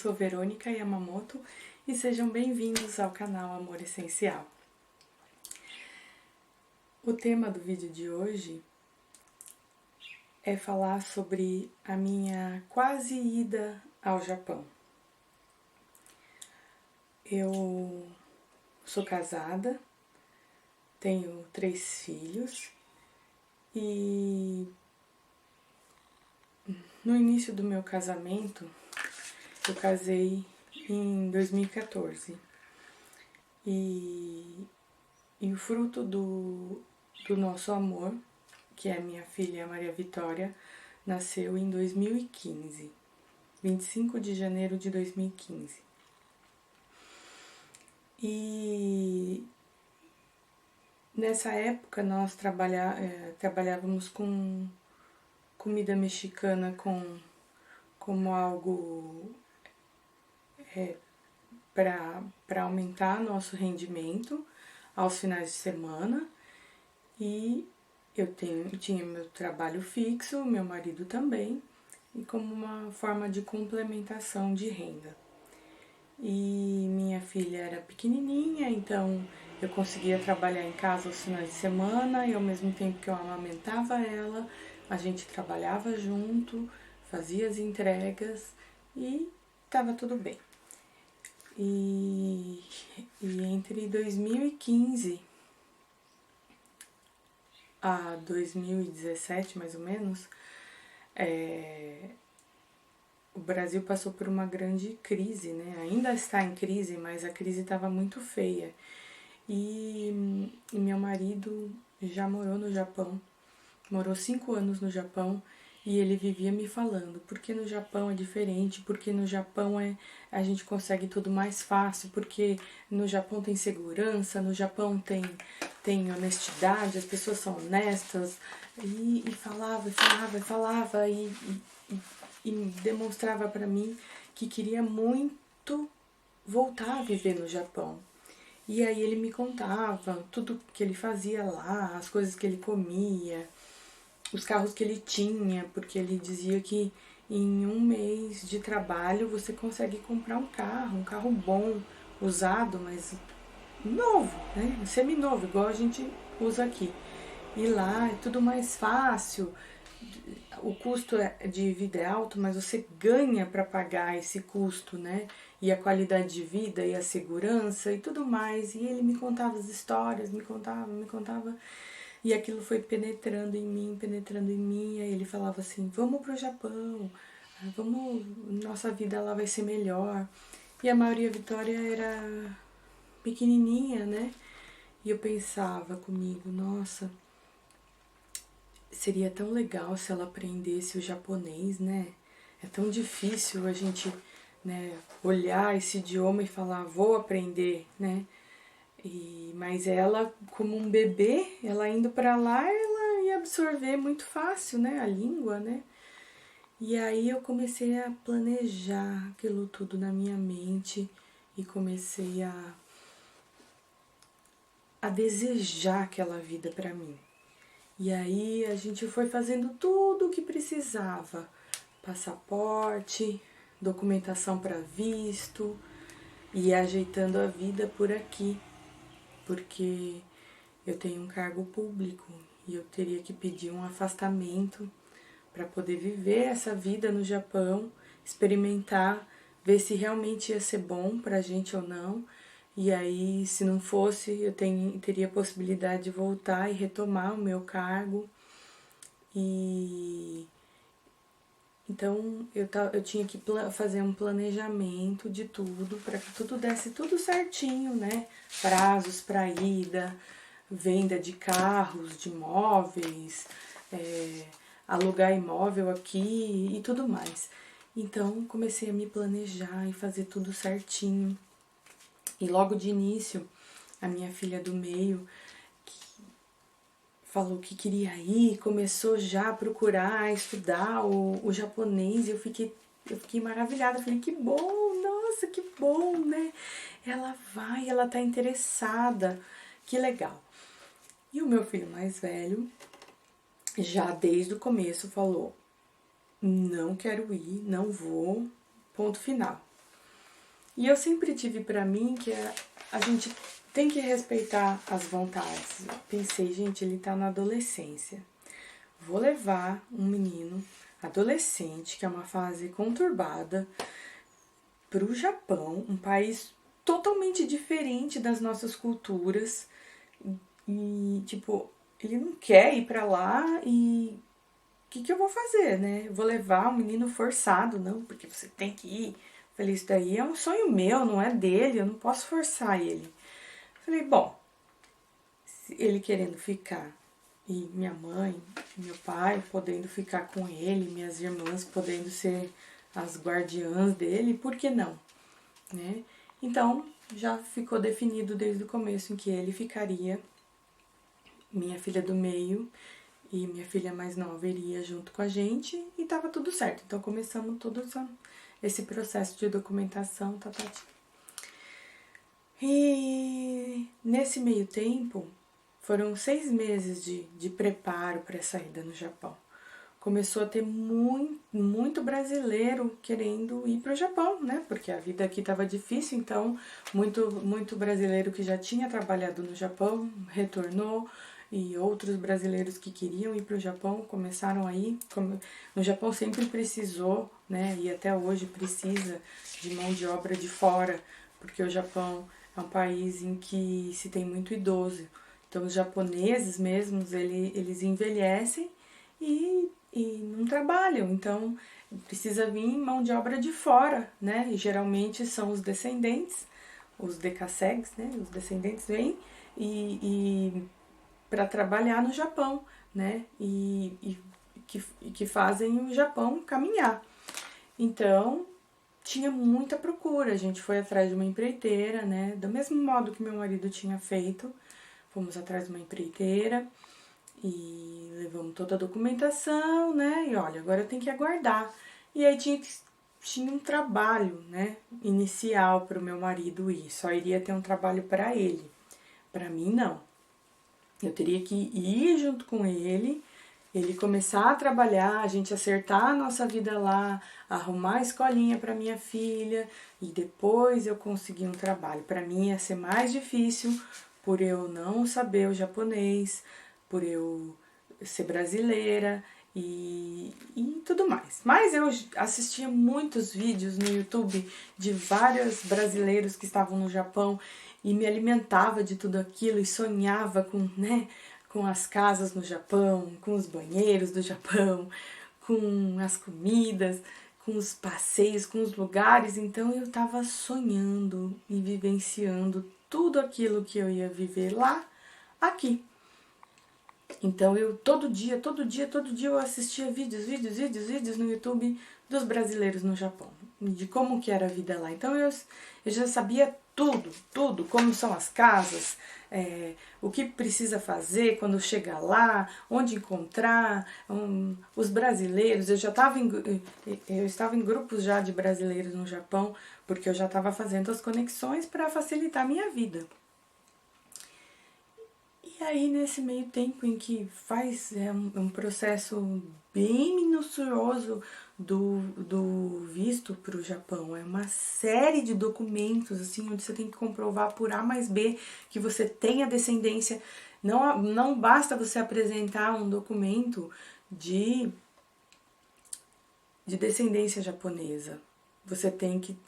sou Verônica Yamamoto e sejam bem-vindos ao canal Amor Essencial. O tema do vídeo de hoje é falar sobre a minha quase ida ao Japão. Eu sou casada, tenho 3 filhos e no início do meu casamento, eu casei em 2014 e o fruto do nosso amor, que é minha filha Maria Vitória, nasceu em 2015, 25 de janeiro de 2015. E nessa época nós trabalhávamos com comida mexicana como algo para aumentar nosso rendimento aos finais de semana, e eu tinha meu trabalho fixo, meu marido também, e como uma forma de complementação de renda. E minha filha era pequenininha, então eu conseguia trabalhar em casa aos finais de semana, e ao mesmo tempo que eu amamentava ela, a gente trabalhava junto, fazia as entregas e estava tudo bem. E entre 2015 a 2017, mais ou menos, o Brasil passou por uma grande crise, né? Ainda está em crise, mas a crise estava muito feia. E meu marido já morou no Japão, morou 5 anos no Japão, e ele vivia me falando, porque no Japão é diferente, porque no Japão a gente consegue tudo mais fácil, porque no Japão tem segurança, no Japão tem honestidade, as pessoas são honestas, e falava e demonstrava para mim que queria muito voltar a viver no Japão. E aí ele me contava tudo que ele fazia lá, as coisas que ele comia, os carros que ele tinha, porque ele dizia que em um mês de trabalho você consegue comprar um carro bom, usado, mas novo, né? Seminovo, igual a gente usa aqui. E lá é tudo mais fácil, o custo de vida é alto, mas você ganha para pagar esse custo, né? E a qualidade de vida e a segurança e tudo mais. E ele me contava as histórias, me contava. E aquilo foi penetrando em mim. Aí ele falava assim, vamos pro Japão, nossa vida lá vai ser melhor. E a Maria Vitória era pequenininha, né? E eu pensava comigo, nossa, seria tão legal se ela aprendesse o japonês, né? É tão difícil a gente, né, olhar esse idioma e falar, vou aprender, né? Mas ela, como um bebê, ela indo para lá, ela ia absorver muito fácil, né, a língua, né? E aí eu comecei a planejar aquilo tudo na minha mente e comecei a desejar aquela vida para mim. E aí a gente foi fazendo tudo o que precisava, passaporte, documentação para visto, e ajeitando a vida por aqui, porque eu tenho um cargo público e eu teria que pedir um afastamento para poder viver essa vida no Japão, experimentar, ver se realmente ia ser bom pra gente ou não. E aí, se não fosse, eu teria a possibilidade de voltar e retomar o meu cargo. E então eu tinha que fazer um planejamento de tudo para que tudo desse tudo certinho, né? Prazos para ida, venda de carros, de imóveis, alugar imóvel aqui e tudo mais. Então comecei a me planejar e fazer tudo certinho. E logo de início, a minha filha do meio falou que queria ir, começou já a procurar, estudar o japonês, e eu fiquei maravilhada, falei, que bom, nossa, que bom, né? Ela vai, ela tá interessada, que legal. E o meu filho mais velho, já desde o começo, falou, não quero ir, não vou, ponto final. E eu sempre tive pra mim que a gente tem que respeitar as vontades. Eu pensei, gente, ele tá na adolescência. Vou levar um menino adolescente, que é uma fase conturbada, pro Japão, um país totalmente diferente das nossas culturas. E, tipo, ele não quer ir pra lá e o que, que eu vou fazer, né? Eu vou levar um menino forçado, não, porque você tem que ir. Falei, isso daí é um sonho meu, não é dele, eu não posso forçar ele. Falei, bom, ele querendo ficar e minha mãe, meu pai podendo ficar com ele, minhas irmãs podendo ser as guardiãs dele, por que não, né? Então, já ficou definido desde o começo em que ele ficaria, minha filha do meio e minha filha mais nova iria junto com a gente e tava tudo certo. Então, começamos todo esse processo de documentação, tá. E nesse meio tempo, foram 6 meses de preparo para a saída no Japão. Começou a ter muito brasileiro querendo ir para o Japão, né? Porque a vida aqui estava difícil, então muito brasileiro que já tinha trabalhado no Japão retornou e outros brasileiros que queriam ir para o Japão começaram a ir. No Japão sempre precisou, né? E até hoje precisa de mão de obra de fora, porque o Japão é um país em que se tem muito idoso. Então, os japoneses mesmos, eles envelhecem e não trabalham. Então, precisa vir mão de obra de fora, né? E geralmente são os descendentes, os decassegues, né? Os descendentes vêm e para trabalhar no Japão, né? Que fazem o Japão caminhar. Então, tinha muita procura. A gente foi atrás de uma empreiteira, né? Do mesmo modo que meu marido tinha feito. Fomos atrás de uma empreiteira e levamos toda a documentação, né? E olha, agora tem que aguardar. E aí tinha um trabalho, né? Inicial para o meu marido ir. Só iria ter um trabalho para ele. Para mim, não. Eu teria que ir junto com ele começar a trabalhar, a gente acertar a nossa vida lá, arrumar a escolinha para minha filha e depois eu conseguir um trabalho. Para mim ia ser mais difícil por eu não saber o japonês, por eu ser brasileira e tudo mais. Mas eu assistia muitos vídeos no YouTube de vários brasileiros que estavam no Japão e me alimentava de tudo aquilo e sonhava com, né, com as casas no Japão, com os banheiros do Japão, com as comidas, com os passeios, com os lugares. Então eu estava sonhando e vivenciando tudo aquilo que eu ia viver lá, aqui. Então eu todo dia eu assistia vídeos no YouTube dos brasileiros no Japão, de como que era a vida lá. Então eu já sabia tudo, como são as casas, o que precisa fazer quando chegar lá, onde encontrar, os brasileiros. Eu estava em grupos já de brasileiros no Japão, porque eu já estava fazendo as conexões para facilitar a minha vida. E aí, nesse meio tempo em que faz um processo bem minucioso do visto para o Japão, é uma série de documentos, assim, onde você tem que comprovar por A mais B que você tem a descendência. Não basta você apresentar um documento de descendência japonesa.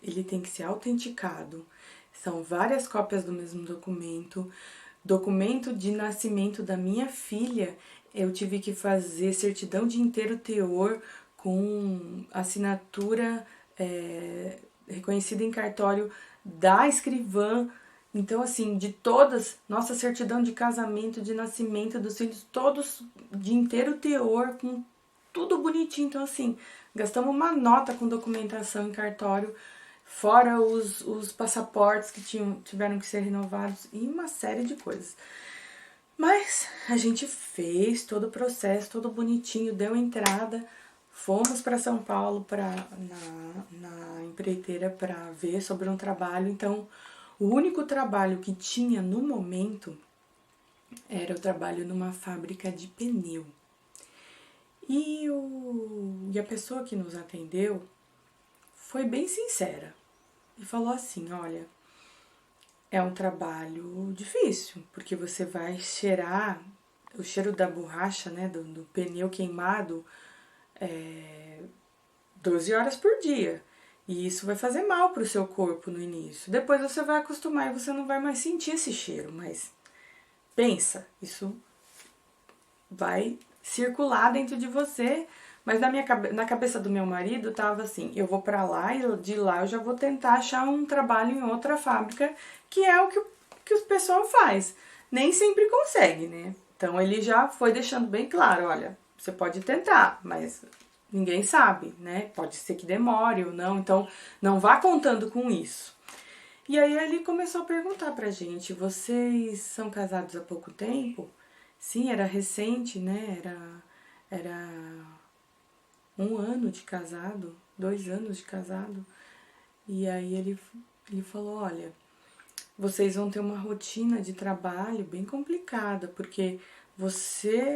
Ele tem que ser autenticado. São várias cópias do mesmo documento. Documento de nascimento da minha filha, eu tive que fazer certidão de inteiro teor com assinatura reconhecida em cartório da escrivã. Então, assim, de todas, nossa certidão de casamento, de nascimento dos filhos, todos de inteiro teor, com tudo bonitinho. Então, assim, gastamos uma nota com documentação em cartório, fora os passaportes que tiveram que ser renovados e uma série de coisas. Mas a gente fez todo o processo, todo bonitinho, deu entrada, fomos para São Paulo na empreiteira para ver sobre um trabalho. Então, o único trabalho que tinha no momento era o trabalho numa fábrica de pneu. E a pessoa que nos atendeu foi bem sincera. e falou assim: olha, é um trabalho difícil, porque você vai cheirar o cheiro da borracha, né, do pneu queimado, 12 horas por dia. E isso vai fazer mal para o seu corpo no início. Depois você vai acostumar e você não vai mais sentir esse cheiro, mas pensa, isso vai circular dentro de você. Mas na cabeça do meu marido tava assim: eu vou para lá e de lá eu já vou tentar achar um trabalho em outra fábrica, que é o que o pessoal faz. Nem sempre consegue, né? Então ele já foi deixando bem claro: olha, você pode tentar, mas ninguém sabe, né? Pode ser que demore ou não, então não vá contando com isso. E aí ele começou a perguntar pra gente: vocês são casados há pouco tempo? Sim, era recente, né? Era 1 ano de casado, 2 anos de casado. E aí ele falou: olha, vocês vão ter uma rotina de trabalho bem complicada, porque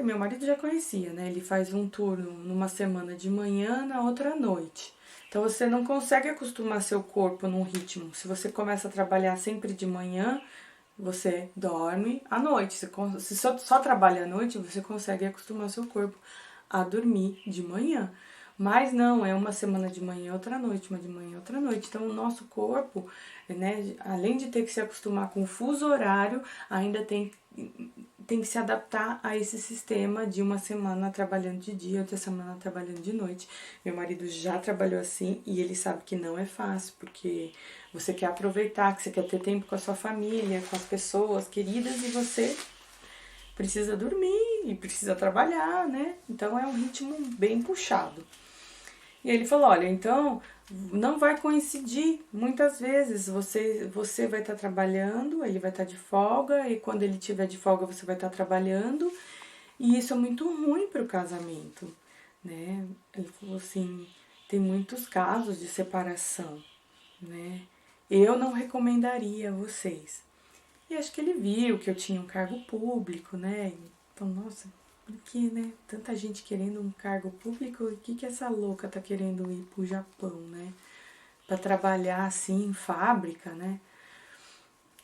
meu marido já conhecia, né? Ele faz um turno numa semana de manhã, na outra à noite. Então você não consegue acostumar seu corpo num ritmo. Se você começa a trabalhar sempre de manhã, você dorme à noite. Se só trabalha à noite, você consegue acostumar seu corpo a dormir de manhã. Mas não, é uma semana de manhã, outra noite, uma de manhã, outra noite. Então, o nosso corpo, né, além de ter que se acostumar com o fuso horário, ainda tem que se adaptar a esse sistema de uma semana trabalhando de dia, outra semana trabalhando de noite. Meu marido já trabalhou assim e ele sabe que não é fácil, porque você quer aproveitar, que você quer ter tempo com a sua família, com as pessoas queridas e você precisa dormir e precisa trabalhar, né? Então é um ritmo bem puxado. E ele falou: olha, então não vai coincidir. Muitas vezes você vai estar trabalhando, ele vai estar de folga, e quando ele estiver de folga você vai estar trabalhando, e isso é muito ruim para o casamento, né? Ele falou assim: tem muitos casos de separação, né? Eu não recomendaria a vocês. E acho que ele viu que eu tinha um cargo público, né? Então, nossa, por que, né? Tanta gente querendo um cargo público, o que essa louca tá querendo ir pro Japão, né? Pra trabalhar assim em fábrica, né?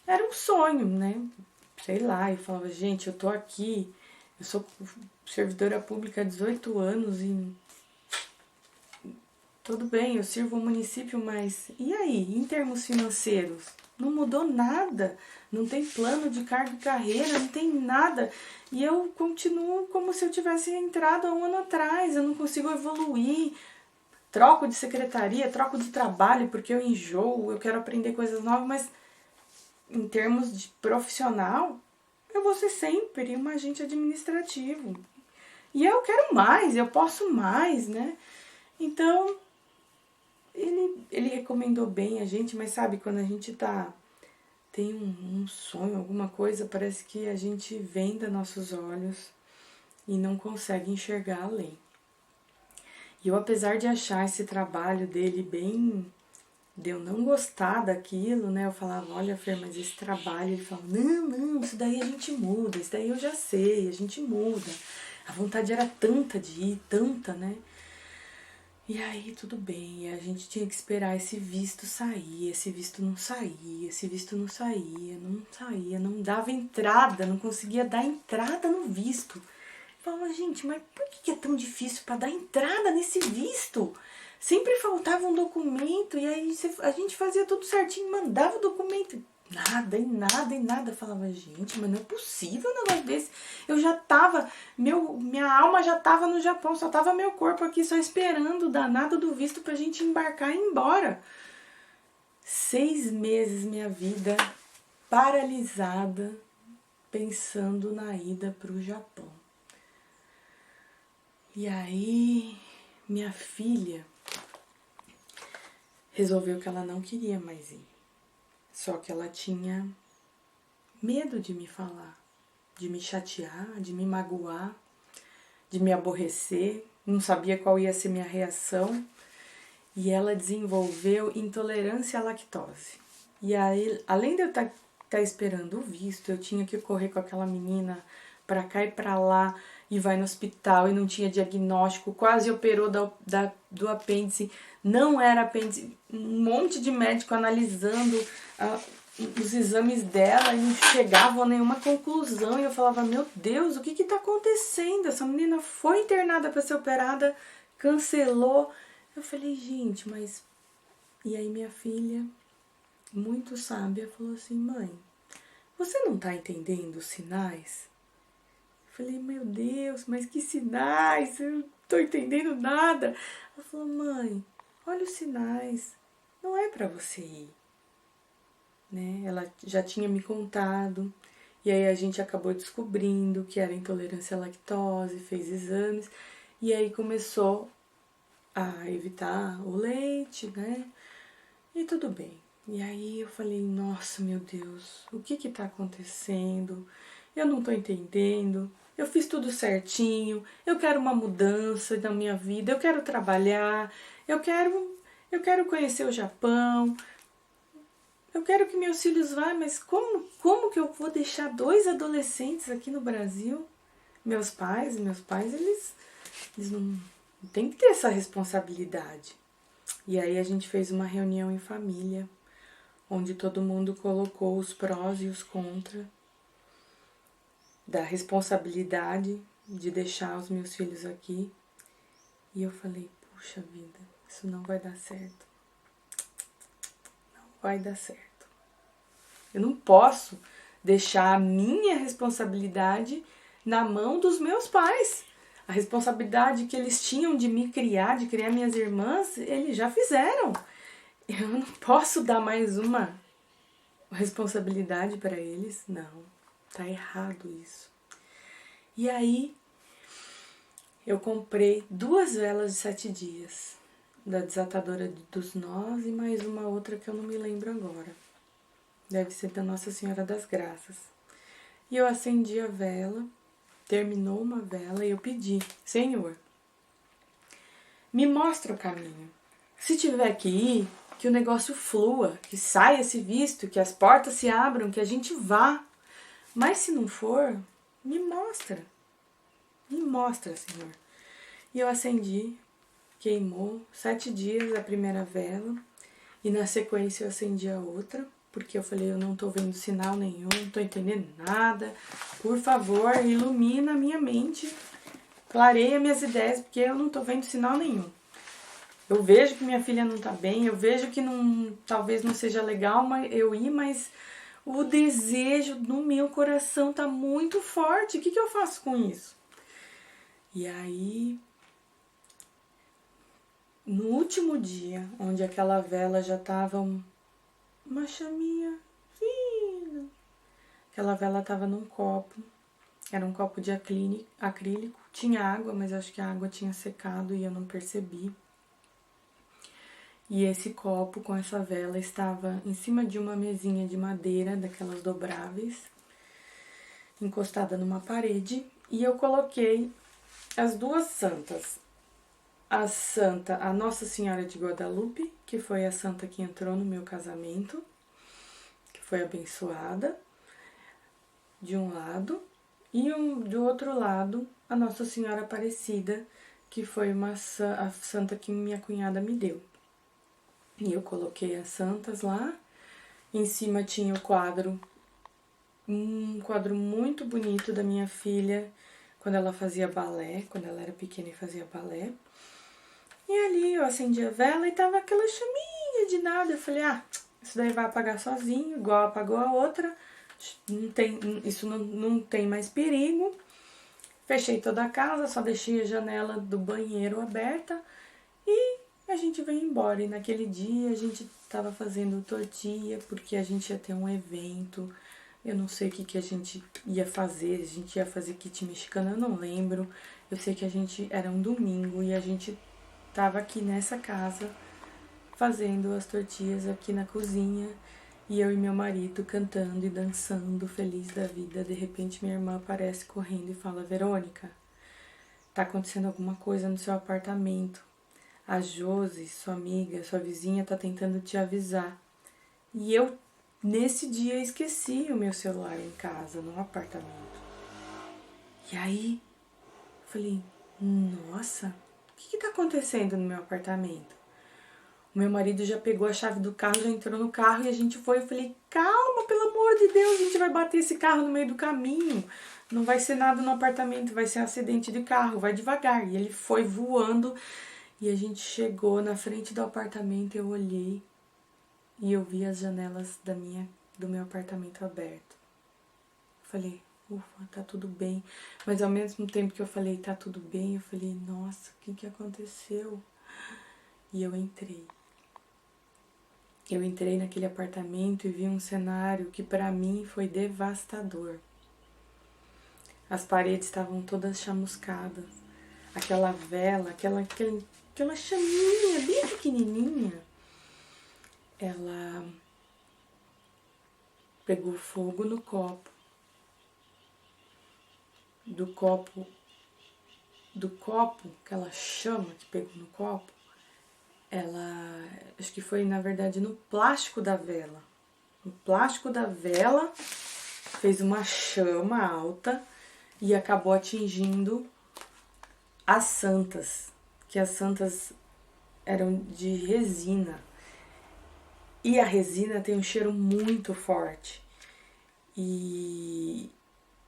Era um sonho, né? Sei lá, eu falava: gente, eu tô aqui, eu sou servidora pública há 18 anos e tudo bem, eu sirvo o município, mas e aí, em termos financeiros? Não mudou nada, não tem plano de cargo e carreira, não tem nada. E eu continuo como se eu tivesse entrado há 1 ano atrás, eu não consigo evoluir. Troco de secretaria, troco de trabalho porque eu enjoo, eu quero aprender coisas novas, mas em termos de profissional, eu vou ser sempre um agente administrativo. E eu quero mais, eu posso mais, né? Então, ele recomendou bem a gente, mas sabe, quando a gente tem um sonho, alguma coisa, parece que a gente venda nossos olhos e não consegue enxergar além. E eu, apesar de achar esse trabalho dele bem, de eu não gostar daquilo, né? Eu falava: olha, Fer, mas esse trabalho, ele falava: não, isso daí a gente muda, isso daí eu já sei, a gente muda. A vontade era tanta de ir, tanta, né? E aí, tudo bem, a gente tinha que esperar esse visto sair, esse visto não saía, esse visto não saía, não saía, não dava entrada, não conseguia dar entrada no visto. Falava: gente, mas por que é tão difícil para dar entrada nesse visto? Sempre faltava um documento e aí a gente fazia tudo certinho, mandava o documento. Nada, e nada, e nada. Eu falava: gente, mas não é possível um negócio desse. Eu já tava, minha alma já tava no Japão, só tava meu corpo aqui só esperando o danado do visto pra gente embarcar e ir embora. 6 meses minha vida paralisada, pensando na ida pro Japão. E aí, minha filha resolveu que ela não queria mais ir. Só que ela tinha medo de me falar, de me chatear, de me magoar, de me aborrecer, não sabia qual ia ser minha reação. E ela desenvolveu intolerância à lactose. E aí, além de eu estar esperando o visto, eu tinha que correr com aquela menina pra cá e pra lá, e vai no hospital e não tinha diagnóstico, quase operou do apêndice, não era apêndice, um monte de médico analisando os exames dela e não chegavam a nenhuma conclusão. E eu falava, meu Deus, o que que tá acontecendo? Essa menina foi internada para ser operada, cancelou. Eu falei, gente, mas... E aí minha filha, muito sábia, falou assim, mãe, você não tá entendendo os sinais? Eu falei, meu Deus, mas que sinais? Eu não tô entendendo nada. Ela falou, mãe, olha os sinais, não é para você ir. Né? Ela já tinha me contado, e aí a gente acabou descobrindo que era intolerância à lactose, fez exames, e aí começou a evitar o leite, né? E tudo bem. E aí eu falei, nossa, meu Deus, o que que tá acontecendo? Eu não tô entendendo. Eu fiz tudo certinho, eu quero uma mudança na minha vida, eu quero trabalhar, eu quero conhecer o Japão, eu quero que meus filhos vá, mas como que eu vou deixar 2 adolescentes aqui no Brasil? Meus pais, eles não têm que ter essa responsabilidade. E aí a gente fez uma reunião em família, onde todo mundo colocou os prós e os contras da responsabilidade de deixar os meus filhos aqui. E eu falei, puxa vida, isso não vai dar certo. Não vai dar certo. Eu não posso deixar a minha responsabilidade na mão dos meus pais. A responsabilidade que eles tinham de me criar, de criar minhas irmãs, eles já fizeram. Eu não posso dar mais uma responsabilidade para eles. Não, tá errado isso. E aí, eu comprei 2 velas de 7 dias, da desatadora dos nós e mais uma outra que eu não me lembro agora. Deve ser da Nossa Senhora das Graças. E eu acendi a vela, terminou uma vela e eu pedi, Senhor, me mostra o caminho. Se tiver que ir, que o negócio flua, que saia esse visto, que as portas se abram, que a gente vá. Mas se não for, me mostra. Me mostra, Senhor. E eu acendi, queimou 7 dias a primeira vela e na sequência eu acendi a outra, porque eu falei, eu não tô vendo sinal nenhum, não tô entendendo nada. Por favor, ilumina a minha mente, clareia minhas ideias, porque eu não tô vendo sinal nenhum. Eu vejo que minha filha não tá bem, eu vejo que talvez não seja legal eu ir, mas o desejo no meu coração tá muito forte. O que eu faço com isso? E aí, no último dia, onde aquela vela já tava uma chaminha fina, aquela vela tava num copo, era um copo de acrílico, tinha água, mas acho que a água tinha secado e eu não percebi. E esse copo com essa vela estava em cima de uma mesinha de madeira, daquelas dobráveis, encostada numa parede, e eu coloquei as 2 santas. A Nossa Senhora de Guadalupe, que foi a santa que entrou no meu casamento, que foi abençoada, de um lado, e do outro lado, a Nossa Senhora Aparecida, que foi a santa que minha cunhada me deu. E eu coloquei as santas lá, em cima tinha o quadro, um quadro muito bonito da minha filha, quando ela fazia balé, quando ela era pequena e fazia balé. E ali eu acendi a vela e tava aquela chaminha de nada. Eu falei, isso daí vai apagar sozinho, igual apagou a outra. Isso não tem mais perigo. Fechei toda a casa, só deixei a janela do banheiro aberta e a gente veio embora. E naquele dia a gente tava fazendo tortilha, porque a gente ia ter um evento. Eu não sei o que a gente ia fazer. A gente ia fazer kit mexicano, eu não lembro. Eu sei que era um domingo e a gente tava aqui nessa casa fazendo as tortilhas aqui na cozinha e eu e meu marido cantando e dançando, feliz da vida. De repente minha irmã aparece correndo e fala, Verônica, tá acontecendo alguma coisa no seu apartamento. A Josi, sua amiga, sua vizinha, tá tentando te avisar. E eu, nesse dia, esqueci o meu celular em casa, no apartamento. E aí, falei, nossa, o que tá acontecendo no meu apartamento? O meu marido já pegou a chave do carro, já entrou no carro e a gente foi. Eu falei, calma, pelo amor de Deus, a gente vai bater esse carro no meio do caminho. Não vai ser nada no apartamento, vai ser um acidente de carro, vai devagar. E ele foi voando e a gente chegou na frente do apartamento, eu olhei e eu vi as janelas do meu apartamento aberto. Falei, ufa, tá tudo bem. Mas ao mesmo tempo que eu falei, tá tudo bem, eu falei, nossa, o que aconteceu? E eu entrei. Eu entrei naquele apartamento e vi um cenário que para mim foi devastador. As paredes estavam todas chamuscadas. Aquela vela, aquela chaminha bem pequenininha, ela pegou fogo no copo. Do copo, aquela chama que pegou no copo, acho que foi na verdade no plástico da vela. O plástico da vela fez uma chama alta e acabou atingindo as santas, que as santas eram de resina. E a resina tem um cheiro muito forte. E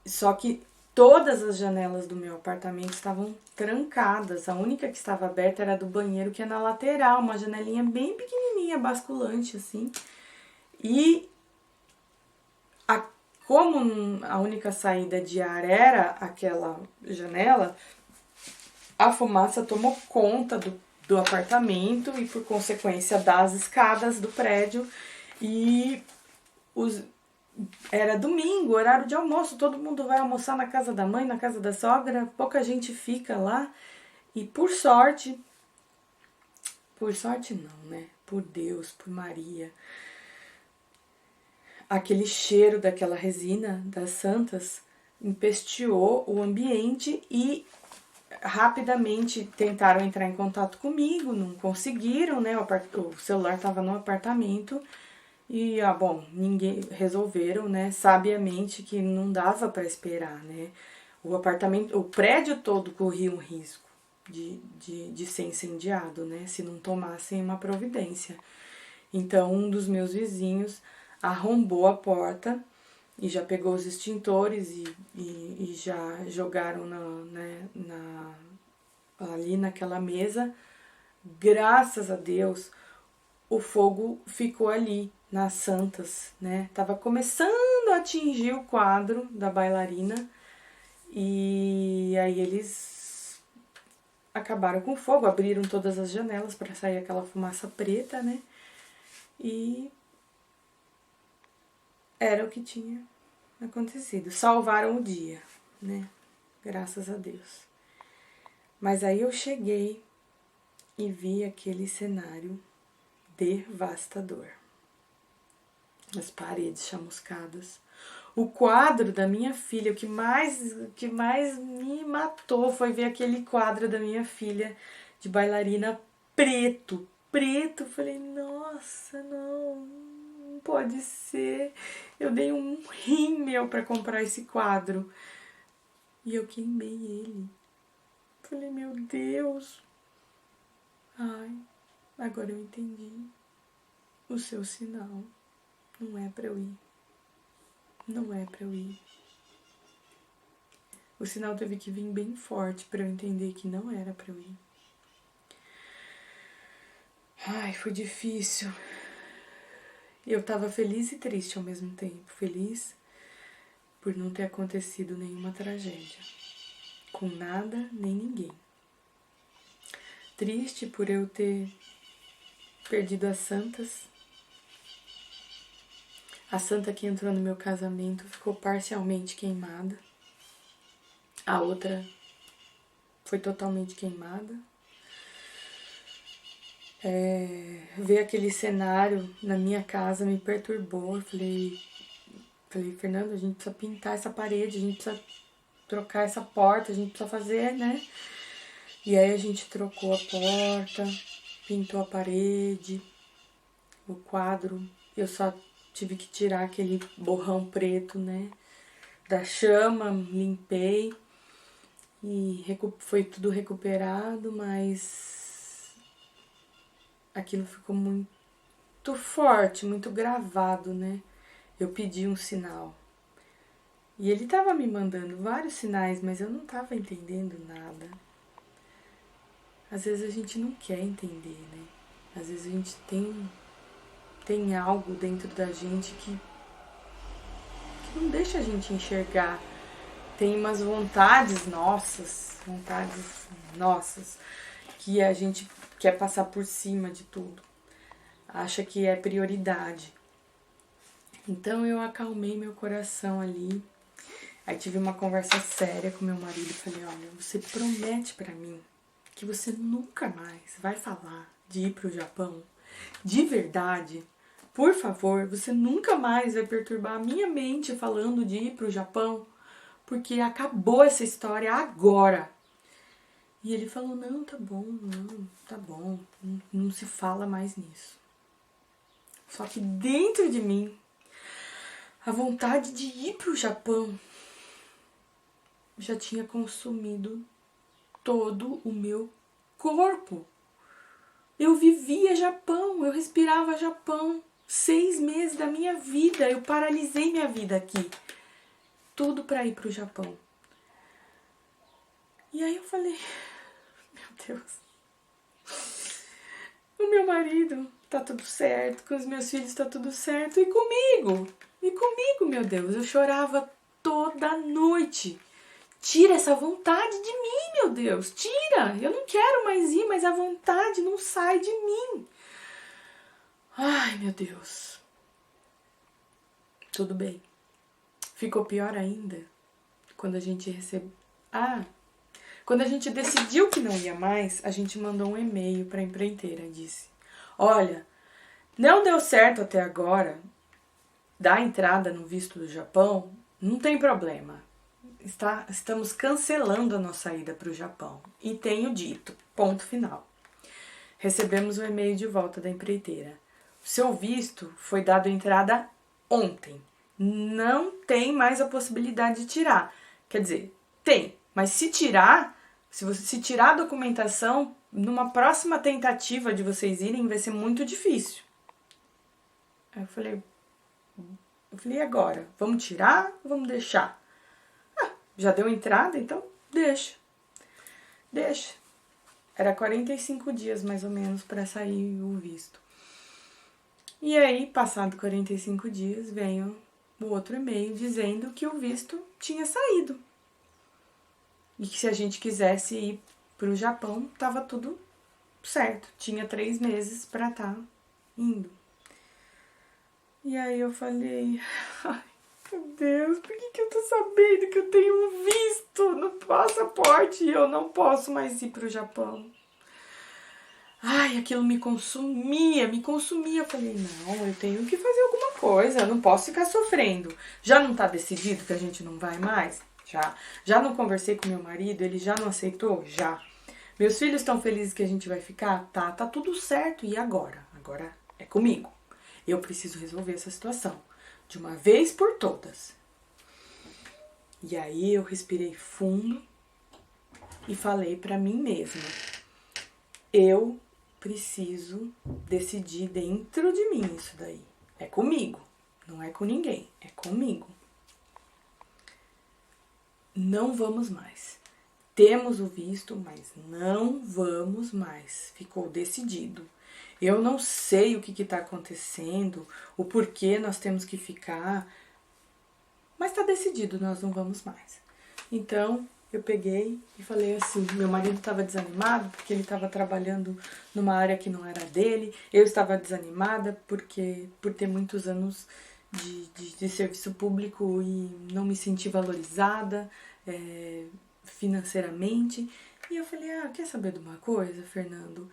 só que todas as janelas do meu apartamento estavam trancadas. A única que estava aberta era a do banheiro, que é na lateral, uma janelinha bem pequenininha, basculante assim. E como a única saída de ar era aquela janela, a fumaça tomou conta do apartamento e, por consequência, das escadas do prédio. E era domingo, horário de almoço, todo mundo vai almoçar na casa da mãe, na casa da sogra, pouca gente fica lá. E por sorte não, né? Por Deus, por Maria, aquele cheiro daquela resina das santas empesteou o ambiente e rapidamente tentaram entrar em contato comigo, não conseguiram, né? O celular estava no apartamento e, ninguém resolveram, né? Sabiamente que não dava para esperar, né? O prédio todo corria um risco de ser incendiado, né? Se não tomassem uma providência. Então, um dos meus vizinhos arrombou a porta e já pegou os extintores e já jogaram ali naquela mesa. Graças a Deus, o fogo ficou ali nas santas, né? Tava começando a atingir o quadro da bailarina e aí eles acabaram com o fogo, abriram todas as janelas para sair aquela fumaça preta, né? E era o que tinha acontecido. Salvaram o dia, né? Graças a Deus. Mas aí eu cheguei e vi aquele cenário devastador. As paredes chamuscadas. O quadro da minha filha, o que mais me matou foi ver aquele quadro da minha filha de bailarina preto. Preto, falei, nossa, não pode ser. Eu dei um rim meu pra comprar esse quadro. E eu queimei ele. Falei, meu Deus. Ai, agora eu entendi. O seu sinal não é pra eu ir. Não é pra eu ir. O sinal teve que vir bem forte pra eu entender que não era pra eu ir. Ai, foi difícil. Eu tava feliz e triste ao mesmo tempo. Feliz por não ter acontecido nenhuma tragédia. Com nada, nem ninguém. Triste por eu ter perdido as santas. A santa que entrou no meu casamento ficou parcialmente queimada. A outra foi totalmente queimada. Ver aquele cenário na minha casa me perturbou. Eu falei, Fernando, a gente precisa pintar essa parede, a gente precisa trocar essa porta, a gente precisa fazer, né? E aí a gente trocou a porta, pintou a parede, o quadro. Eu só tive que tirar aquele borrão preto, né? Da chama, limpei. e foi tudo recuperado, mas aquilo ficou muito forte, muito gravado, né? Eu pedi um sinal. E ele tava me mandando vários sinais, mas eu não tava entendendo nada. Às vezes a gente não quer entender, né? Às vezes a gente tem algo dentro da gente que não deixa a gente enxergar. Tem umas vontades nossas, que a gente quer passar por cima de tudo. Acha que é prioridade. Então eu acalmei meu coração ali. Aí tive uma conversa séria com meu marido e falei, olha, você promete pra mim que você nunca mais vai falar de ir pro Japão? De verdade? Por favor, você nunca mais vai perturbar a minha mente falando de ir pro Japão? Porque acabou essa história agora. E ele falou, não, tá bom, não se fala mais nisso. Só que dentro de mim, a vontade de ir pro Japão já tinha consumido todo o meu corpo. Eu vivia Japão, eu respirava Japão. 6 meses da minha vida, eu paralisei minha vida aqui. Tudo para ir pro Japão. E aí eu falei, meu Deus, o meu marido tá tudo certo, com os meus filhos tá tudo certo, e comigo, meu Deus, eu chorava toda noite. Tira essa vontade de mim, meu Deus, tira, eu não quero mais ir, mas a vontade não sai de mim. Ai, meu Deus. Tudo bem. Ficou pior ainda quando a gente quando a gente decidiu que não ia mais, a gente mandou um e-mail para a empreiteira e disse: olha, não deu certo até agora dar entrada no visto do Japão, não tem problema. Estamos cancelando a nossa ida para o Japão. E tenho dito, ponto final. Recebemos o e-mail de volta da empreiteira. O seu visto foi dado entrada ontem. Não tem mais a possibilidade de tirar. Quer dizer, tem, mas se tirar, se tirar a documentação, numa próxima tentativa de vocês irem, vai ser muito difícil. Aí eu falei, e agora? Vamos tirar ou vamos deixar? Já deu entrada, então deixa. Era 45 dias mais ou menos para sair o visto. E aí, passado 45 dias, veio o outro e-mail dizendo que o visto tinha saído. E que se a gente quisesse ir para o Japão, tava tudo certo. Tinha 3 meses para estar indo. E aí eu falei, ai, meu Deus, por que eu tô sabendo que eu tenho um visto no passaporte e eu não posso mais ir pro Japão? Ai, aquilo me consumia. Eu falei, não, eu tenho que fazer alguma coisa, eu não posso ficar sofrendo. Já não tá decidido que a gente não vai mais? Já não conversei com meu marido, ele já não aceitou? Já. Meus filhos estão felizes que a gente vai ficar? Tá tudo certo. E agora? Agora é comigo. Eu preciso resolver essa situação de uma vez por todas. E aí eu respirei fundo e falei pra mim mesma, eu preciso decidir dentro de mim isso daí. É comigo, não é com ninguém, é comigo. Não vamos mais. Temos o visto, mas não vamos mais. Ficou decidido. Eu não sei o que está acontecendo, o porquê nós temos que ficar, mas está decidido, nós não vamos mais. Então, eu peguei e falei assim, meu marido estava desanimado porque ele estava trabalhando numa área que não era dele, eu estava desanimada por ter muitos anos de serviço público e não me sentir valorizada financeiramente. E eu falei, quer saber de uma coisa, Fernando?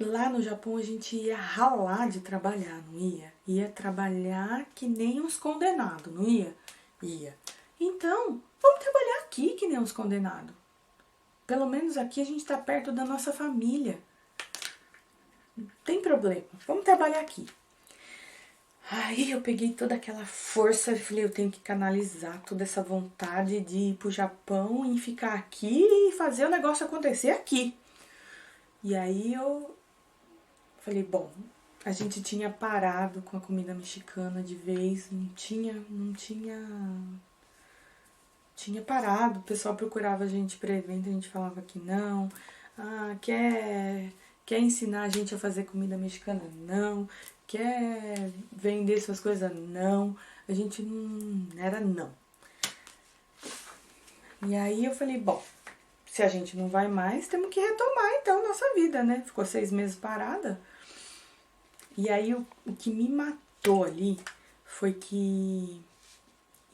Lá no Japão a gente ia ralar de trabalhar, não ia? Ia trabalhar que nem uns condenados, não ia? Ia. Então, vamos trabalhar aqui que nem uns condenados. Pelo menos aqui a gente tá perto da nossa família. Não tem problema, vamos trabalhar aqui. Aí eu peguei toda aquela força e falei, eu tenho que canalizar toda essa vontade de ir pro Japão e ficar aqui e fazer o negócio acontecer aqui. E aí eu falei, bom, a gente tinha parado com a comida mexicana de vez, tinha parado, o pessoal procurava a gente para evento, a gente falava que não. Ah, quer ensinar a gente a fazer comida mexicana? Não. Quer vender suas coisas? Não. A gente não era não. E aí eu falei, bom, se a gente não vai mais, temos que retomar então nossa vida, né? Ficou 6 meses parada. E aí o que me matou ali foi que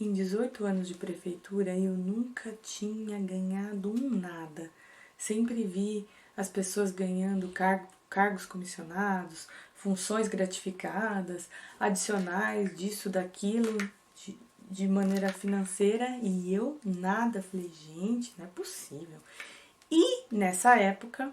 em 18 anos de prefeitura eu nunca tinha ganhado um nada. Sempre vi as pessoas ganhando cargos comissionados, funções gratificadas, adicionais disso, daquilo, de maneira financeira, e eu nada. Falei, gente, não é possível. E nessa época,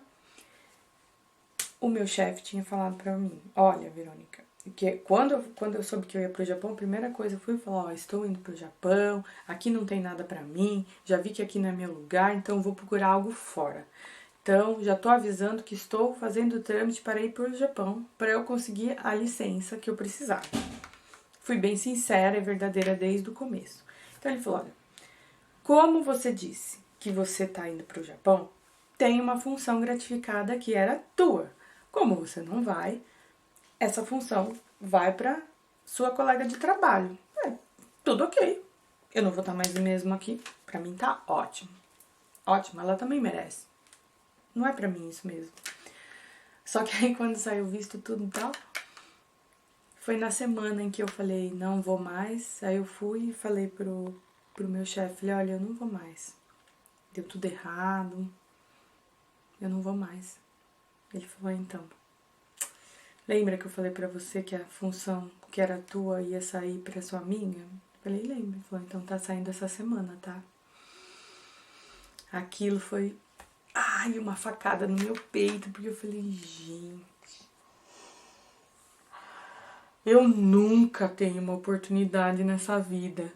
o meu chefe tinha falado pra mim, olha, Verônica, que quando eu soube que eu ia pro Japão, a primeira coisa eu fui falar, ó, estou indo pro Japão, aqui não tem nada pra mim, já vi que aqui não é meu lugar, então vou procurar algo fora. Então, já tô avisando que estou fazendo o trâmite para ir pro Japão, para eu conseguir a licença que eu precisava. Fui bem sincera e verdadeira desde o começo. Então ele falou, olha, como você disse que você tá indo pro Japão, tem uma função gratificada que era tua. Como você não vai, essa função vai para sua colega de trabalho. Tudo ok. Eu não vou estar mais mesmo aqui. Para mim tá ótimo. Ótimo, ela também merece. Não é para mim isso mesmo. Só que aí quando saiu o visto tudo e tal, foi na semana em que eu falei, não vou mais. Aí eu fui e falei pro meu chefe, falei, olha, eu não vou mais. Deu tudo errado. Eu não vou mais. Ele falou, então, lembra que eu falei pra você que a função que era tua ia sair pra sua amiga? Eu falei, lembra. Ele falou, então tá saindo essa semana, tá? Aquilo foi, ai, uma facada no meu peito, porque eu falei, gente, eu nunca tenho uma oportunidade nessa vida.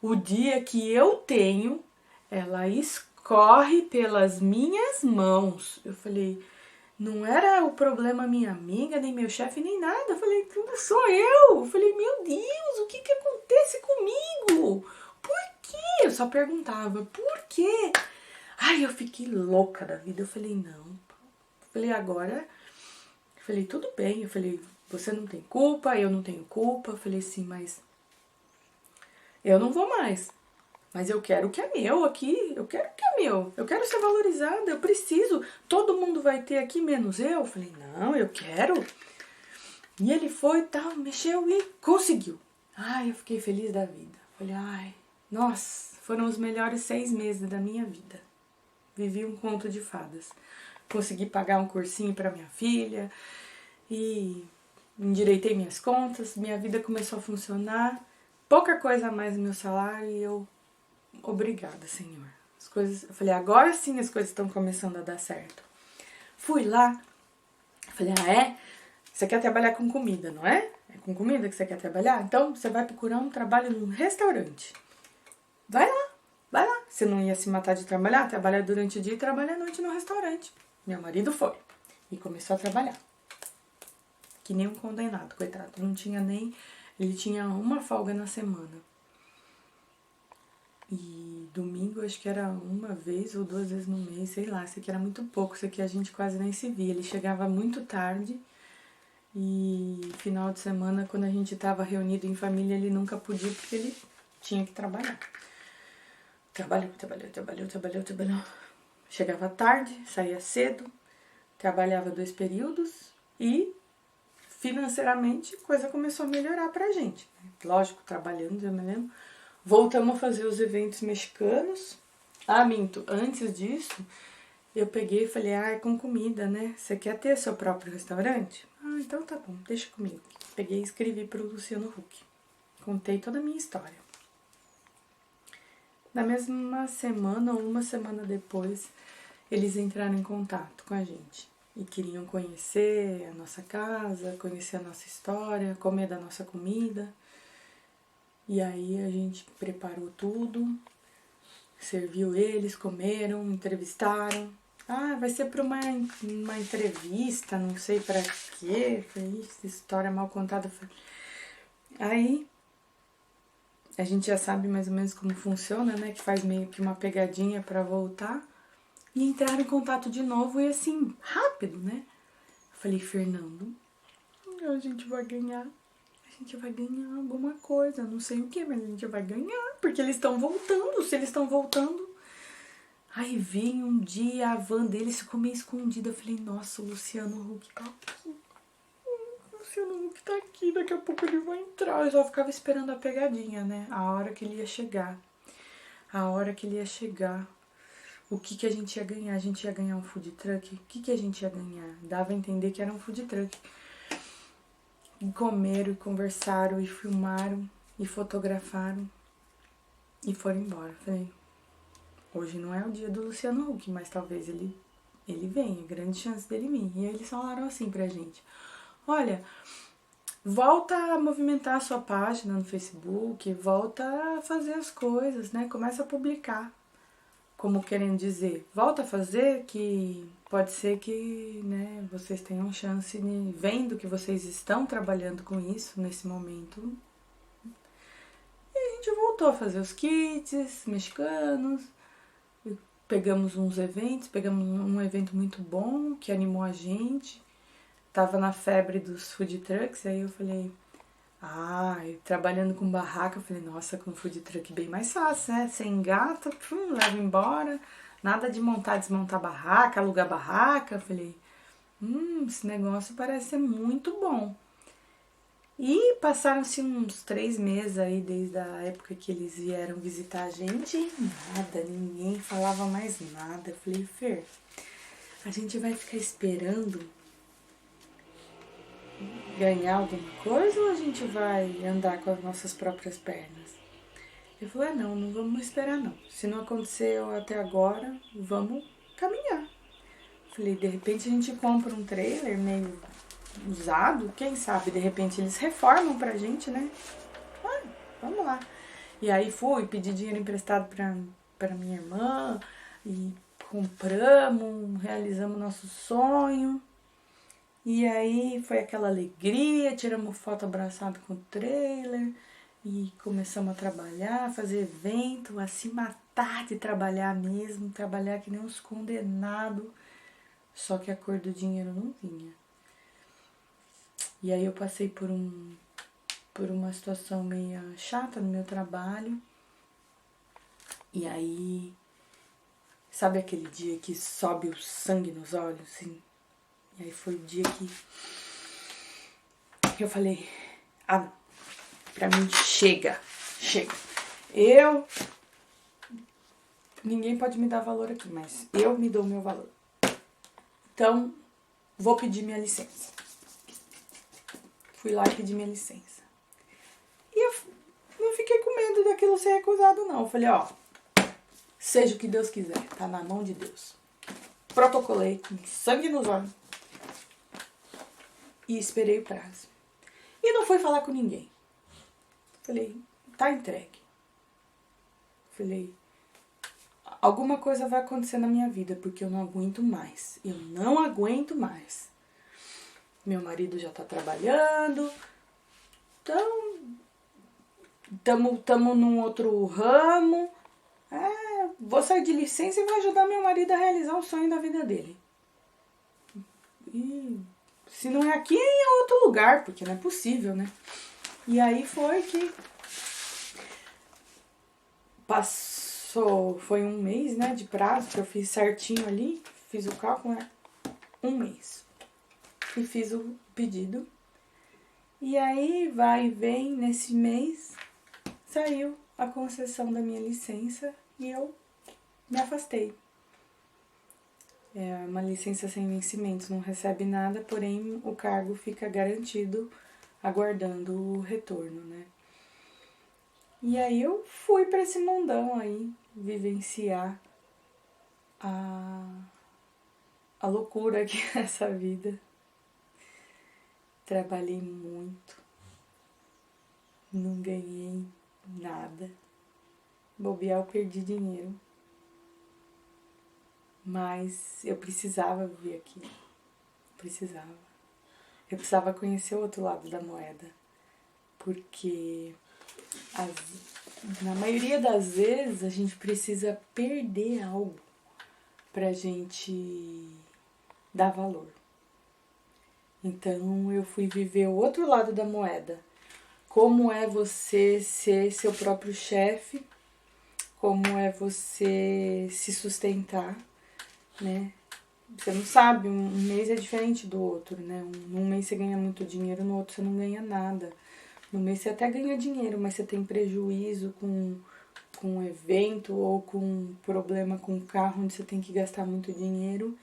O dia que eu tenho, ela escorre pelas minhas mãos. Eu falei, não era o problema minha amiga, nem meu chefe, nem nada. Eu falei, tudo sou eu. Eu falei, meu Deus, o que que acontece comigo? Por quê? Eu só perguntava, por quê? Ai, eu fiquei louca da vida. Eu falei, não. Eu falei, agora... Eu falei, tudo bem. Eu falei, você não tem culpa, eu não tenho culpa. Eu falei assim, mas... eu não vou mais. Mas eu quero o que é meu aqui. Eu quero o que é meu. Eu quero ser valorizada. Eu preciso. Todo mundo vai ter aqui, menos eu. Eu falei, não, eu quero. E ele foi e tal, mexeu e conseguiu. Ai, eu fiquei feliz da vida. Falei, ai, nossa, foram os melhores 6 meses da minha vida. Vivi um conto de fadas. Consegui pagar um cursinho para minha filha e endireitei minhas contas, minha vida começou a funcionar. Pouca coisa a mais no meu salário e eu, obrigada, Senhor. As coisas, eu falei, agora sim as coisas estão começando a dar certo. Fui lá, falei, ah, é? Você quer trabalhar com comida, não é? É com comida que você quer trabalhar? Então você vai procurar um trabalho num restaurante. Vai lá, vai lá. Você não ia se matar de trabalhar? Trabalha durante o dia e trabalha à noite no restaurante. Meu marido foi e começou a trabalhar. Que nem um condenado, coitado. Não tinha nem... Ele tinha uma folga na semana. E domingo acho que era uma vez ou 2 vezes no mês, sei lá. Isso aqui era muito pouco, isso aqui a gente quase nem se via. Ele chegava muito tarde e final de semana, quando a gente tava reunido em família, ele nunca podia porque ele tinha que trabalhar. Trabalhou. Chegava tarde, saía cedo, trabalhava 2 períodos e financeiramente a coisa começou a melhorar pra gente. Lógico, trabalhando, eu me lembro. Voltamos a fazer os eventos mexicanos. Ah, minto, antes disso, eu peguei e falei, ah, é com comida, né? Você quer ter seu próprio restaurante? Ah, então tá bom, deixa comigo. Peguei e escrevi pro Luciano Huck. Contei toda a minha história. Na mesma semana ou uma semana depois, eles entraram em contato com a gente. e queriam conhecer a nossa casa, conhecer a nossa história, comer da nossa comida. E aí a gente preparou tudo, serviu eles, comeram, entrevistaram. Ah, vai ser para uma entrevista, não sei para quê. Falei, história mal contada. Aí a gente já sabe mais ou menos como funciona, né? Que faz meio que uma pegadinha para voltar. E entraram em contato de novo e assim, rápido, né? Eu falei, Fernando, a gente vai ganhar. A gente vai ganhar alguma coisa, não sei o que, mas a gente vai ganhar, porque eles estão voltando, se eles estão voltando. Aí vem um dia a van deles ficou meio escondida. Eu falei, nossa, o Luciano Huck tá aqui. O Luciano Huck tá aqui, daqui a pouco ele vai entrar. Eu só ficava esperando a pegadinha, né? A hora que ele ia chegar. A hora que ele ia chegar. O que a gente ia ganhar? A gente ia ganhar um food truck? O que a gente ia ganhar? Dava a entender que era um food truck. E comeram, e conversaram, e filmaram, e fotografaram, e foram embora. Falei, hoje não é o dia do Luciano Huck, mas talvez ele venha, grande chance dele vir. E aí eles falaram assim pra gente, olha, volta a movimentar a sua página no Facebook, volta a fazer as coisas, né? Começa a publicar. Como querendo dizer, volta a fazer que pode ser que, né, vocês tenham chance de, vendo que vocês estão trabalhando com isso nesse momento. E a gente voltou a fazer os kits mexicanos, pegamos uns eventos, pegamos um evento muito bom que animou a gente. Tava na febre dos food trucks, aí eu falei, e trabalhando com barraca, eu falei, nossa, com food truck bem mais fácil, né? Você engata, leva embora, nada de montar, desmontar barraca, alugar barraca. Eu falei, esse negócio parece ser muito bom. E passaram-se uns 3 meses aí, desde a época que eles vieram visitar a gente, e nada, ninguém falava mais nada. Eu falei, Fer, a gente vai ficar esperando ganhar alguma coisa ou a gente vai andar com as nossas próprias pernas? Eu falei, não vamos esperar não. Se não aconteceu até agora, vamos caminhar. Falei, de repente a gente compra um trailer meio usado, quem sabe, de repente eles reformam pra gente, né? Vamos lá. E aí fui, pedi dinheiro emprestado pra minha irmã e compramos, realizamos nosso sonho. E aí foi aquela alegria, tiramos foto abraçado com o trailer e começamos a trabalhar, fazer evento, a se matar de trabalhar mesmo, trabalhar que nem uns condenados. Só que a cor do dinheiro não vinha. E aí eu passei por uma situação meio chata no meu trabalho. E aí, sabe aquele dia que sobe o sangue nos olhos, assim? E aí foi o dia que eu falei, pra mim chega. Ninguém pode me dar valor aqui, mas eu me dou meu valor. Então, vou pedir minha licença. Fui lá e pedi minha licença. E eu não fiquei com medo daquilo ser recusado, não. Eu falei, seja o que Deus quiser, tá na mão de Deus. Protocolei com sangue nos olhos. E esperei o prazo. E não fui falar com ninguém. Falei, tá entregue. Falei, alguma coisa vai acontecer na minha vida, porque eu não aguento mais. Eu não aguento mais. Meu marido já tá trabalhando. Então, tamo num outro ramo. Vou sair de licença e vou ajudar meu marido a realizar o sonho da vida dele. E se não é aqui, é em outro lugar, porque não é possível, né? E aí foi que foi 1 mês, né, de prazo, que eu fiz certinho ali, fiz o cálculo, 1 mês. E fiz o pedido. E aí, vai e vem, nesse mês, saiu a concessão da minha licença e eu me afastei. É uma licença sem vencimentos, não recebe nada, porém o cargo fica garantido, aguardando o retorno, né? E aí eu fui para esse mundão aí, vivenciar a loucura que é essa vida. Trabalhei muito, não ganhei nada. Bobear, eu perdi dinheiro. Mas eu precisava viver aqui. Precisava. Eu precisava conhecer o outro lado da moeda. Porque na maioria das vezes a gente precisa perder algo pra gente dar valor. Então eu fui viver o outro lado da moeda. Como é você ser seu próprio chefe, como é você se sustentar, né? Você não sabe, um mês é diferente do outro, né? Num mês você ganha muito dinheiro, no outro você não ganha nada. No mês você até ganha dinheiro, mas você tem prejuízo com um evento ou com um problema com o carro onde você tem que gastar muito dinheiro.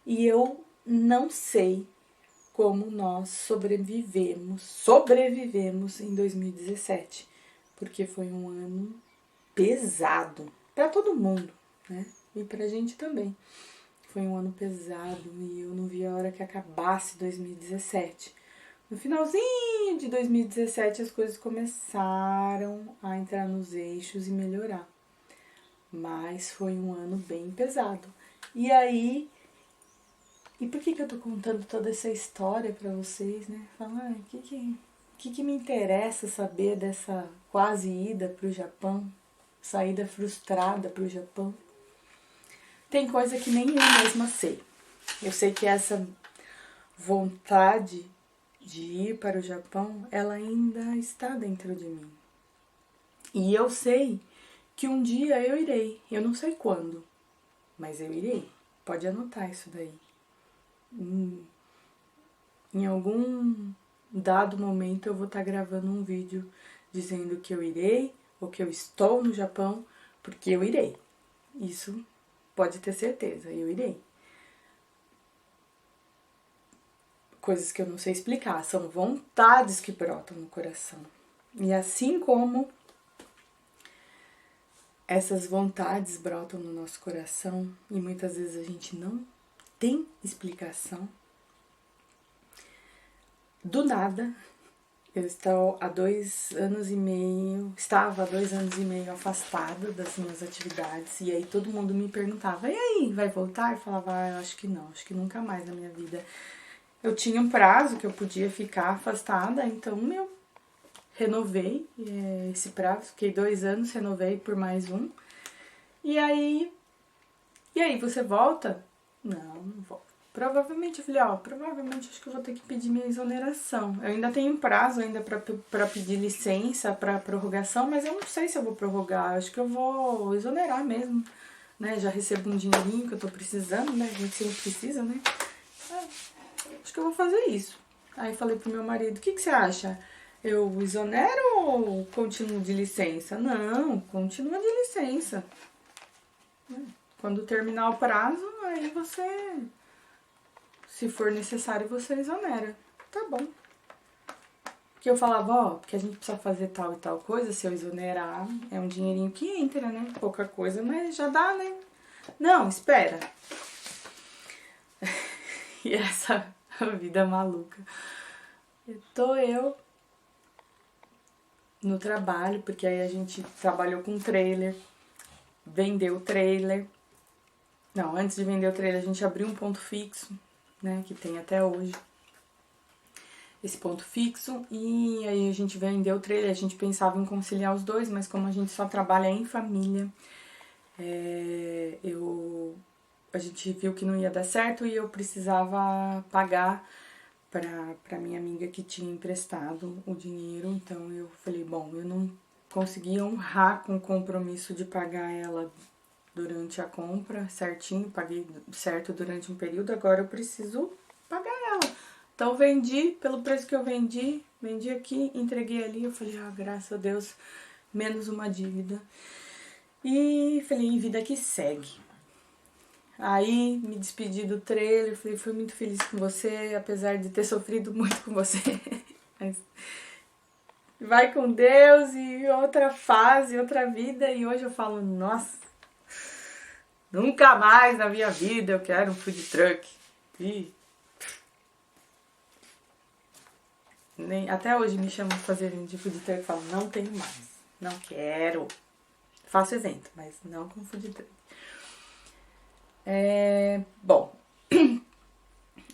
E eu não sei como nós sobrevivemos em 2017, porque foi um ano pesado para todo mundo, né? E pra gente também. Foi um ano pesado e eu não vi a hora que acabasse 2017. No finalzinho de 2017 as coisas começaram a entrar nos eixos e melhorar. Mas foi um ano bem pesado. E aí, e por que eu tô contando toda essa história pra vocês, né? Falar, o que me interessa saber dessa quase ida pro Japão? Saída frustrada pro Japão? Tem coisa que nem eu mesma sei. Eu sei que essa vontade de ir para o Japão, ela ainda está dentro de mim. E eu sei que um dia eu irei. Eu não sei quando, mas eu irei. Pode anotar isso daí. Em algum dado momento eu vou estar gravando um vídeo dizendo que eu irei ou que eu estou no Japão, porque eu irei. Isso pode ter certeza, eu irei. Coisas que eu não sei explicar, são vontades que brotam no coração. E assim como essas vontades brotam no nosso coração e muitas vezes a gente não tem explicação, do nada, eu estava há 2 anos e meio afastada das minhas atividades, e aí todo mundo me perguntava, e aí, vai voltar? Eu falava, eu acho que não, acho que nunca mais na minha vida. Eu tinha um prazo que eu podia ficar afastada, então eu renovei esse prazo, fiquei 2 anos, renovei por mais um. E aí você volta? Não volto. Provavelmente, eu falei, provavelmente acho que eu vou ter que pedir minha exoneração. Eu ainda tenho um prazo ainda pra pedir licença, pra prorrogação, mas eu não sei se eu vou prorrogar, acho que eu vou exonerar mesmo, né? Já recebo um dinheirinho que eu tô precisando, né? A gente sempre precisa, né? Acho que eu vou fazer isso. Aí falei pro meu marido, o que você acha? Eu exonero ou continuo de licença? Não, continua de licença. Quando terminar o prazo, aí você, se for necessário, você exonera. Tá bom. Porque eu falava, porque a gente precisa fazer tal e tal coisa, se eu exonerar, é um dinheirinho que entra, né? Pouca coisa, mas já dá, né? Não, espera. E essa vida maluca. Tô eu no trabalho, porque aí a gente trabalhou com trailer, vendeu o trailer. Não, antes de vender o trailer, a gente abriu um ponto fixo, né, que tem até hoje. Esse ponto fixo, e aí a gente vendeu o trailer, a gente pensava em conciliar os dois, mas como a gente só trabalha em família, a gente viu que não ia dar certo e eu precisava pagar pra minha amiga que tinha emprestado o dinheiro, então eu falei, bom, eu não consegui honrar com o compromisso de pagar ela durante a compra certinho, paguei certo durante um período, agora eu preciso pagar ela. Então vendi, pelo preço que eu vendi aqui, entreguei ali, eu falei, graças a Deus, menos uma dívida. E falei, vida que segue. Aí me despedi do trailer, falei, fui muito feliz com você, apesar de ter sofrido muito com você. Mas vai com Deus e outra fase, outra vida. E hoje eu falo, nossa, Nunca mais na minha vida eu quero um food truck. E até hoje me chamam pra fazer de food truck e falo, não tenho mais, não quero. Faço evento, mas não com food truck. Bom,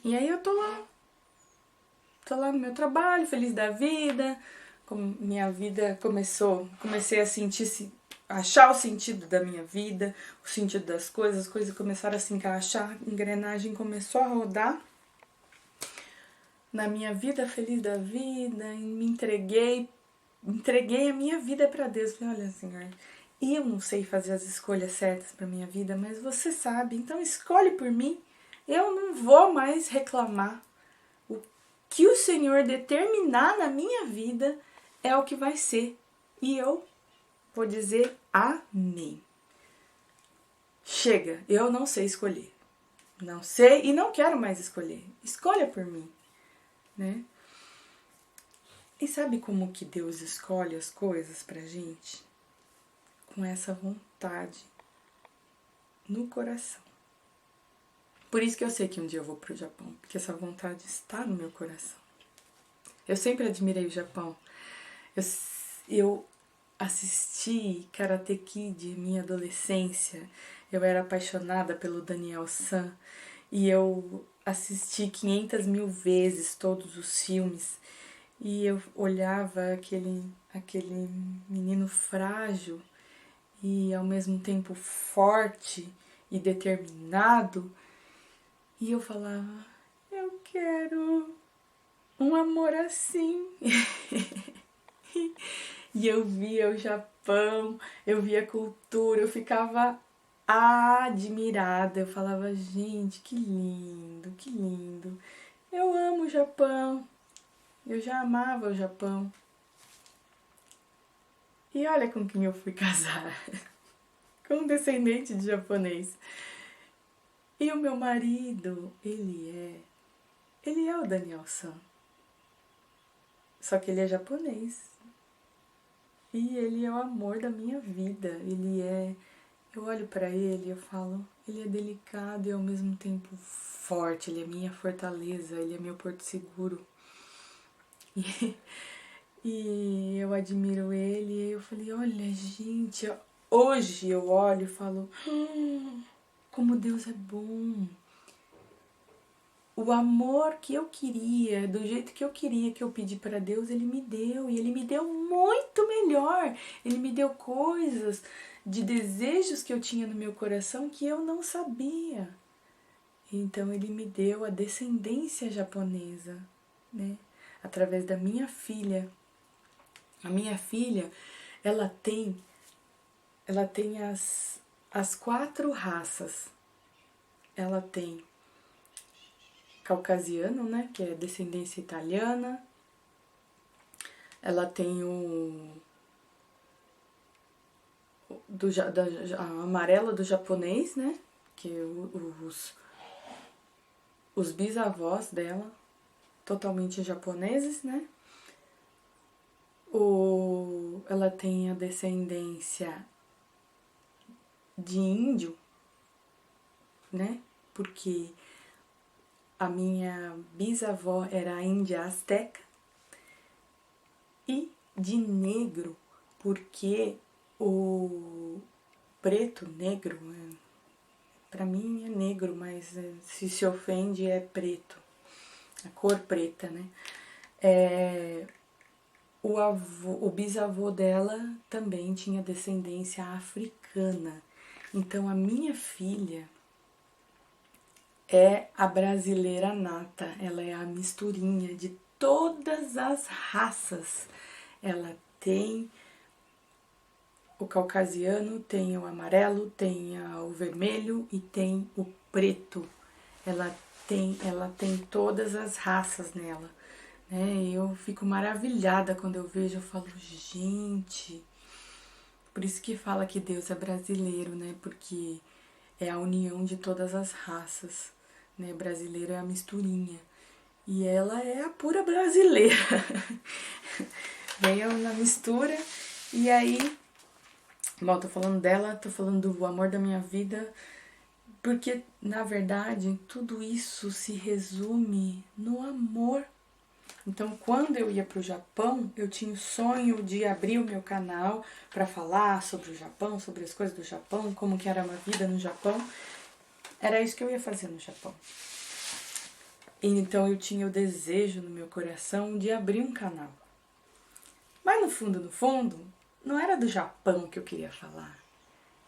e aí eu tô lá no meu trabalho, feliz da vida. Como minha vida comecei a achar o sentido da minha vida, o sentido das coisas, as coisas começaram a se encaixar, a engrenagem começou a rodar na minha vida, feliz da vida, e me entreguei a minha vida para Deus. Falei, olha, Senhor, eu não sei fazer as escolhas certas para minha vida, mas você sabe, então escolhe por mim. Eu não vou mais reclamar. O que o Senhor determinar na minha vida é o que vai ser. E eu vou dizer amém. Chega, eu não sei escolher. Não sei e não quero mais escolher. Escolha por mim, né? E sabe como que Deus escolhe as coisas pra gente? Com essa vontade no coração. Por isso que eu sei que um dia eu vou pro Japão, porque essa vontade está no meu coração. Eu sempre admirei o Japão. Eu assisti Karate Kid em minha adolescência. Eu era apaixonada pelo Daniel San. E eu assisti 500 mil vezes todos os filmes. E eu olhava aquele menino frágil e ao mesmo tempo forte e determinado. E eu falava, eu quero um amor assim. E eu via o Japão, eu via a cultura, eu ficava admirada. Eu falava, gente, que lindo, que lindo. Eu amo o Japão. Eu já amava o Japão. E olha com quem eu fui casar. Com um descendente de japonês. E o meu marido, ele é o Daniel San. Só que ele é japonês. E ele é o amor da minha vida. Eu olho pra ele e eu falo, ele é delicado e ao mesmo tempo forte. Ele é minha fortaleza, ele é meu porto seguro. E eu admiro ele e eu falei, olha gente, hoje eu olho e falo, como Deus é bom. O amor que eu queria, do jeito que eu queria, que eu pedi para Deus, Ele me deu. E Ele me deu muito melhor. Ele me deu coisas de desejos que eu tinha no meu coração que eu não sabia. Então Ele me deu a descendência japonesa, né? Através da minha filha. A minha filha, ela tem as 4 raças. Ela tem caucasiano, né, que é descendência italiana. Ela tem a amarela do japonês, né, que é os bisavós dela, totalmente japoneses, né. Ela tem a descendência de índio, né, porque a minha bisavó era a índia asteca, e de negro, porque o preto, negro, pra mim é negro, mas se ofende é preto, a cor preta, né? O bisavô dela também tinha descendência africana. Então a minha filha é a brasileira nata, ela é a misturinha de todas as raças. Ela tem o caucasiano, tem o amarelo, tem o vermelho e tem o preto. Ela tem todas as raças nela, né? Eu fico maravilhada quando eu vejo, eu falo, gente, por isso que fala que Deus é brasileiro, né? Porque é a união de todas as raças, né? Brasileiro é a misturinha. E ela é a pura brasileira. Veio na mistura. E aí, bom, tô falando dela, tô falando do amor da minha vida. Porque, na verdade, tudo isso se resume no amor. Então, quando eu ia para o Japão, eu tinha o sonho de abrir o meu canal para falar sobre o Japão, sobre as coisas do Japão, como que era uma vida no Japão. Era isso que eu ia fazer no Japão. E então eu tinha o desejo no meu coração de abrir um canal. Mas no fundo, não era do Japão que eu queria falar.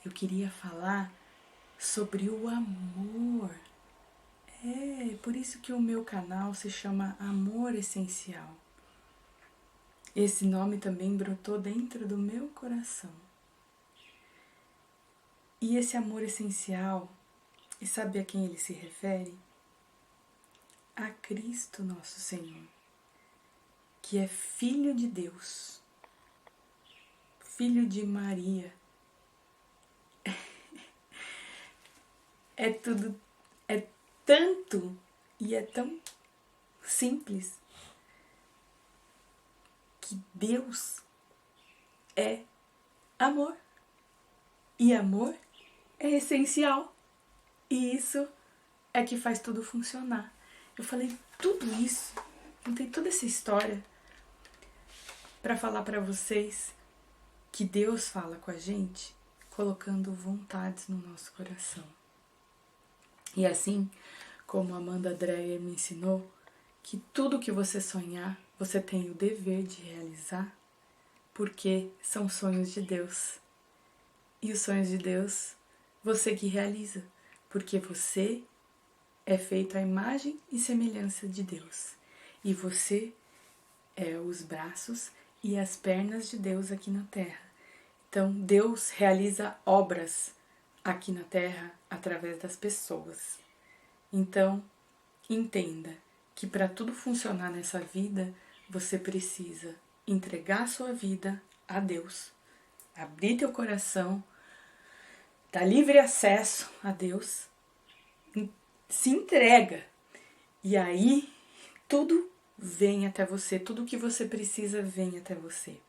Eu queria falar sobre o amor. Por isso que o meu canal se chama Amor Essencial. Esse nome também brotou dentro do meu coração. E esse amor essencial, e sabe a quem ele se refere? A Cristo nosso Senhor, que é Filho de Deus, Filho de Maria. É tanto e é tão simples que Deus é amor. E amor é essencial. E isso é que faz tudo funcionar. Eu falei tudo isso, contei toda essa história para falar para vocês que Deus fala com a gente colocando vontades no nosso coração. E assim como a Amanda Dreyer me ensinou, que tudo que você sonhar, você tem o dever de realizar, porque são sonhos de Deus. E os sonhos de Deus, você que realiza, porque você é feito à imagem e semelhança de Deus. E você é os braços e as pernas de Deus aqui na Terra. Então, Deus realiza obras aqui na Terra através das pessoas. Então, entenda que para tudo funcionar nessa vida, você precisa entregar sua vida a Deus, abrir teu coração, dar livre acesso a Deus, se entrega. E aí, tudo vem até você, tudo que você precisa vem até você.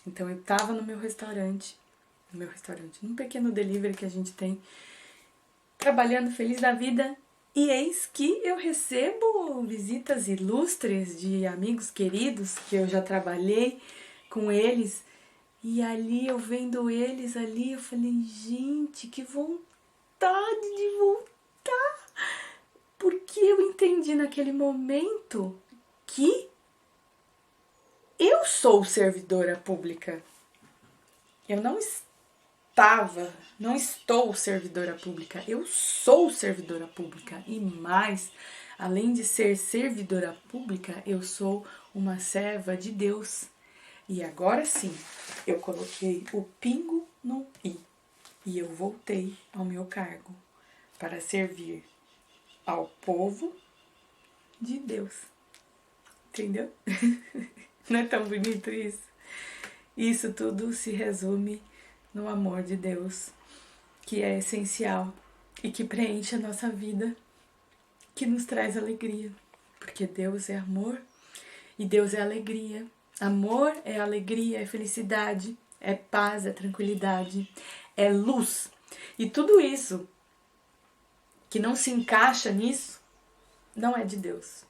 Então, eu estava no meu restaurante, num pequeno delivery que a gente tem, trabalhando feliz da vida, e eis que eu recebo visitas ilustres de amigos queridos, que eu já trabalhei com eles, e ali eu vendo eles ali, eu falei, gente, que vontade de voltar, porque eu entendi naquele momento que eu sou servidora pública. Eu não estou servidora pública, eu sou servidora pública. E mais, além de ser servidora pública, eu sou uma serva de Deus. E agora sim, eu coloquei o pingo no i. E eu voltei ao meu cargo para servir ao povo de Deus. Entendeu? Não é tão bonito isso? Isso tudo se resume no amor de Deus, que é essencial e que preenche a nossa vida, que nos traz alegria, porque Deus é amor e Deus é alegria. Amor é alegria, é felicidade, é paz, é tranquilidade, é luz. E tudo isso que não se encaixa nisso, não é de Deus.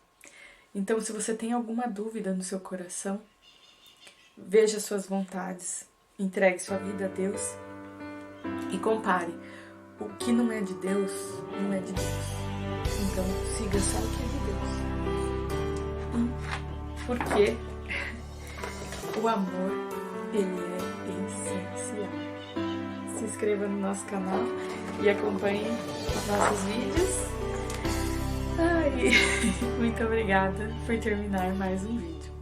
Então, se você tem alguma dúvida no seu coração, veja suas vontades, entregue sua vida a Deus e compare. O que não é de Deus, não é de Deus. Então, siga só o que é de Deus. Porque o amor, ele é essencial. Se inscreva no nosso canal e acompanhe os nossos vídeos. Muito obrigada por terminar mais um vídeo.